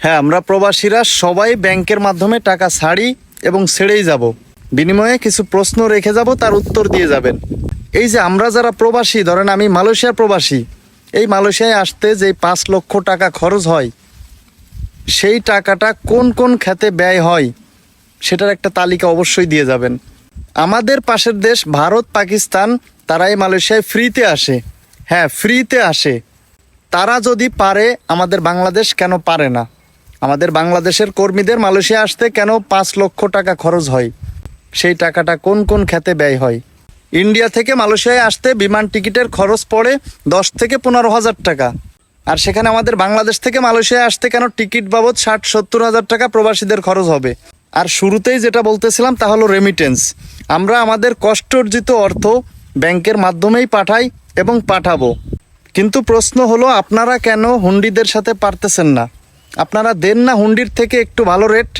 হ্যাঁ, আমরা প্রবাসীরা সবাই ব্যাংকের মাধ্যমে টাকা ছাড়ি এবং ছেড়েই যাব। বিনিময়ে কিছু প্রশ্ন রেখে যাব, তার উত্তর দিয়ে যাবেন। এই যে আমরা যারা প্রবাসী, ধরেন আমি মালয়েশিয়া প্রবাসী, এই মালয়েশিয়ায় আসতে যে 5 লক্ষ টাকা খরচ হয়, সেই টাকাটা কোন কোন খাতে ব্যয় হয় সেটার একটা তালিকা অবশ্যই দিয়ে যাবেন। আমাদের পাশের দেশ ভারত, পাকিস্তান, তারা এই মালয়েশিয়ায় ফ্রিতে আসে। হ্যাঁ, ফ্রিতে আসে। তারা যদি পারে, আমাদের বাংলাদেশ কেন পারে না? আমাদের বাংলাদেশের কর্মীদের মালয়েশিয়া আসতে কেন 5 লক্ষ টাকা খরচ হয়? সেই টাকাটা কোন কোন খাতে ব্যয় হয়? ইন্ডিয়া থেকে মালয়েশিয়ায় আসতে বিমান টিকিটের খরচ পড়ে 10 থেকে 15,000 টাকা। আর সেখানে আমাদের বাংলাদেশ থেকে মালয়েশিয়ায় আসতে কেন টিকিট বাবদ 60-70 হাজার টাকা প্রবাসীদের খরচ হবে? আর শুরুতেই যেটা বলতেছিলাম তা হলো রেমিটেন্স। আমরা আমাদের কষ্ট অর্জিত অর্থ ব্যাংকের মাধ্যমেই পাঠাই এবং পাঠাবো। কিন্তু প্রশ্ন হলো, আপনারা কেন হুন্ডিদের সাথে পারতেছেন না? আপনারা দেন না হুন্ডির থেকে একটু ভালো রেট?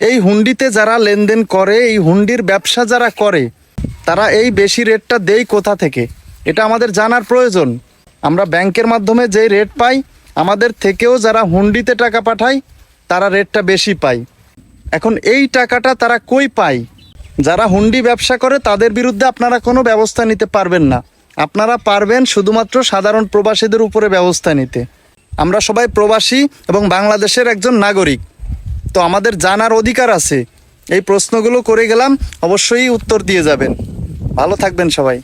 এই হুন্ডিতে যারা লেনদেন করে, এই হুন্ডির ব্যবসা যারা করে, তারা এই বেশি রেটটা দেয় কোথা থেকে? এটা আমাদের জানার প্রয়োজন। আমরা ব্যাংকের মাধ্যমে যেই রেট পাই, আমাদের থেকেও যারা হুন্ডিতে টাকা পাঠায় তারা রেটটা বেশি পায়। এখন এই টাকাটা তারা কই পায়? যারা হুন্ডি ব্যবসা করে তাদের বিরুদ্ধে আপনারা কোনো ব্যবস্থা নিতে পারবেন না। আপনারা পারবেন শুধুমাত্র সাধারণ প্রবাসীদের উপরে ব্যবস্থা নিতে। আমরা সবাই প্রবাসী এবং বাংলাদেশের একজন নাগরিক, তো আমাদের জানার অধিকার আছে। এই প্রশ্নগুলো করে গেলাম, অবশ্যই উত্তর দিয়ে যাবেন। ভালো থাকবেন সবাই।